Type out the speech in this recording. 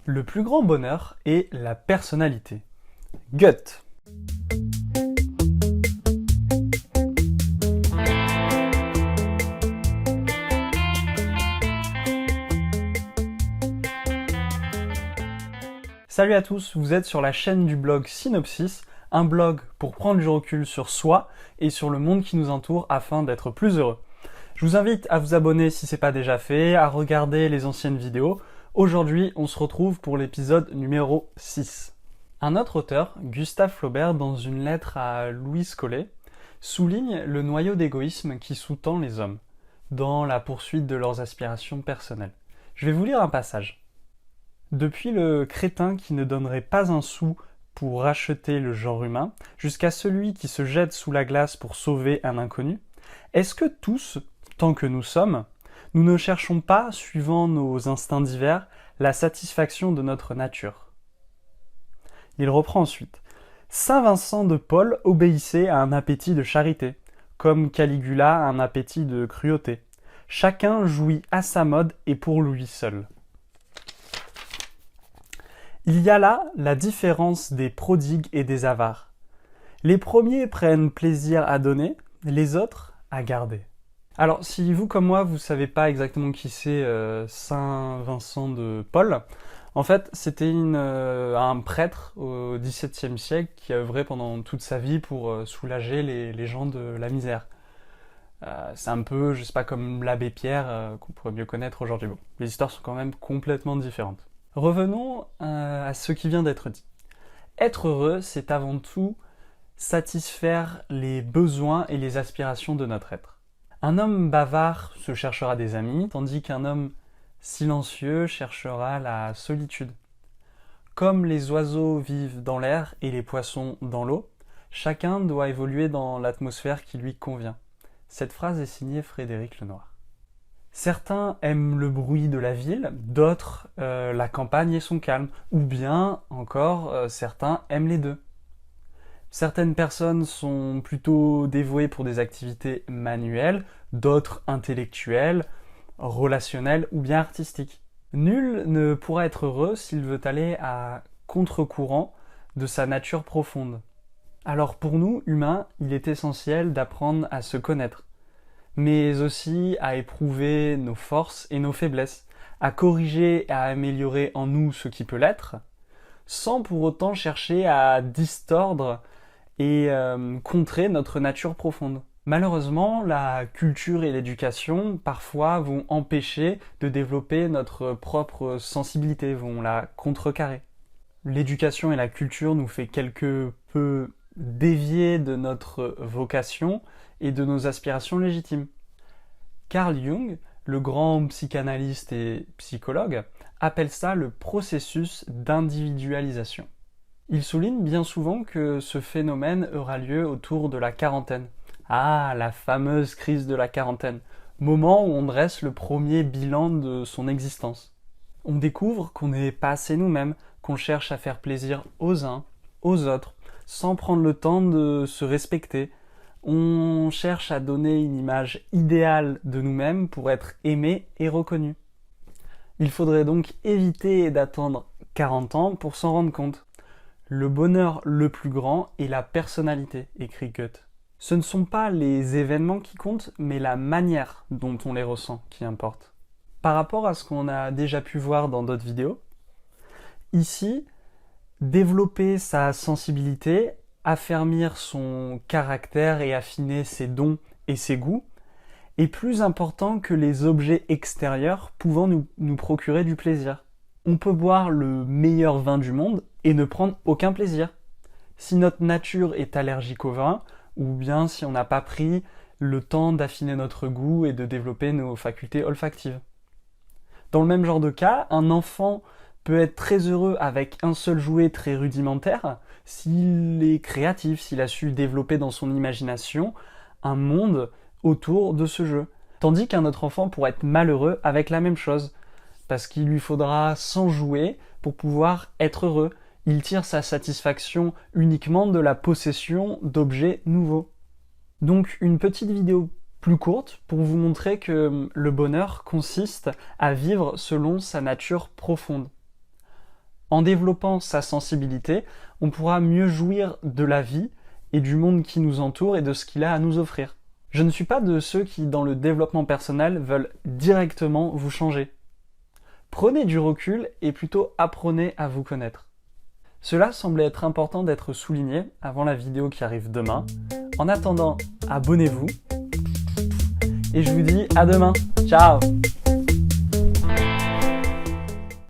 Le plus grand bonheur est la personnalité. Goethe. Salut à tous, vous êtes sur la chaîne du blog Synopsis, un blog pour prendre du recul sur soi et sur le monde qui nous entoure afin d'être plus heureux. Je vous invite à vous abonner si ce n'est pas déjà fait, à regarder les anciennes vidéos. Aujourd'hui, on se retrouve pour l'épisode numéro 6. Un autre auteur, Gustave Flaubert, dans une lettre à Louise Collet, souligne le noyau d'égoïsme qui sous-tend les hommes, dans la poursuite de leurs aspirations personnelles. Je vais vous lire un passage. Depuis le crétin qui ne donnerait pas un sou pour racheter le genre humain, jusqu'à celui qui se jette sous la glace pour sauver un inconnu, est-ce que tous, tant que nous sommes, nous ne cherchons pas, suivant nos instincts divers, la satisfaction de notre nature? Il reprend ensuite. Saint Vincent de Paul obéissait à un appétit de charité, comme Caligula à un appétit de cruauté. Chacun jouit à sa mode et pour lui seul. Il y a là la différence des prodigues et des avares. Les premiers prennent plaisir à donner, les autres à garder. Alors, si vous comme moi, vous savez pas exactement qui c'est Saint Vincent de Paul, en fait, c'était un prêtre au XVIIe siècle qui a œuvré pendant toute sa vie pour soulager les gens de la misère. C'est un peu, je sais pas, comme l'abbé Pierre qu'on pourrait mieux connaître aujourd'hui. Bon, les histoires sont quand même complètement différentes. Revenons à ce qui vient d'être dit. Être heureux, c'est avant tout satisfaire les besoins et les aspirations de notre être. Un homme bavard se cherchera des amis, tandis qu'un homme silencieux cherchera la solitude. Comme les oiseaux vivent dans l'air et les poissons dans l'eau, chacun doit évoluer dans l'atmosphère qui lui convient. Cette phrase est signée Frédéric Lenoir. Certains aiment le bruit de la ville, d'autres la campagne et son calme, ou bien encore certains aiment les deux. Certaines personnes sont plutôt dévouées pour des activités manuelles, d'autres intellectuelles, relationnelles ou bien artistiques. Nul ne pourra être heureux s'il veut aller à contre-courant de sa nature profonde. Alors pour nous, humains, il est essentiel d'apprendre à se connaître, mais aussi à éprouver nos forces et nos faiblesses, à corriger et à améliorer en nous ce qui peut l'être, sans pour autant chercher à distordre et contrer notre nature profonde. Malheureusement, la culture et l'éducation, parfois, vont empêcher de développer notre propre sensibilité, vont la contrecarrer. L'éducation et la culture nous fait quelque peu dévier de notre vocation et de nos aspirations légitimes. Carl Jung, le grand psychanalyste et psychologue, appelle ça le processus d'individualisation. Il souligne bien souvent que ce phénomène aura lieu autour de la quarantaine. Ah, la fameuse crise de la quarantaine, moment où on dresse le premier bilan de son existence. On découvre qu'on n'est pas assez nous-mêmes, qu'on cherche à faire plaisir aux uns, aux autres, sans prendre le temps de se respecter. On cherche à donner une image idéale de nous-mêmes pour être aimés et reconnus. Il faudrait donc éviter d'attendre 40 ans pour s'en rendre compte. Le bonheur le plus grand est la personnalité, écrit Goethe. Ce ne sont pas les événements qui comptent, mais la manière dont on les ressent qui importe. Par rapport à ce qu'on a déjà pu voir dans d'autres vidéos, ici, développer sa sensibilité, affermir son caractère et affiner ses dons et ses goûts est plus important que les objets extérieurs pouvant nous procurer du plaisir. On peut boire le meilleur vin du monde et ne prendre aucun plaisir. Si notre nature est allergique au vin, ou bien si on n'a pas pris le temps d'affiner notre goût et de développer nos facultés olfactives. Dans le même genre de cas, un enfant peut être très heureux avec un seul jouet très rudimentaire s'il est créatif, s'il a su développer dans son imagination un monde autour de ce jeu. Tandis qu'un autre enfant pourrait être malheureux avec la même chose, parce qu'il lui faudra 100 jouets pour pouvoir être heureux. Il tire sa satisfaction uniquement de la possession d'objets nouveaux. Donc une petite vidéo plus courte pour vous montrer que le bonheur consiste à vivre selon sa nature profonde. En développant sa sensibilité, on pourra mieux jouir de la vie et du monde qui nous entoure et de ce qu'il a à nous offrir. Je ne suis pas de ceux qui, dans le développement personnel, veulent directement vous changer. Prenez du recul et plutôt apprenez à vous connaître. Cela semblait être important d'être souligné avant la vidéo qui arrive demain. En attendant, abonnez-vous et je vous dis à demain. Ciao!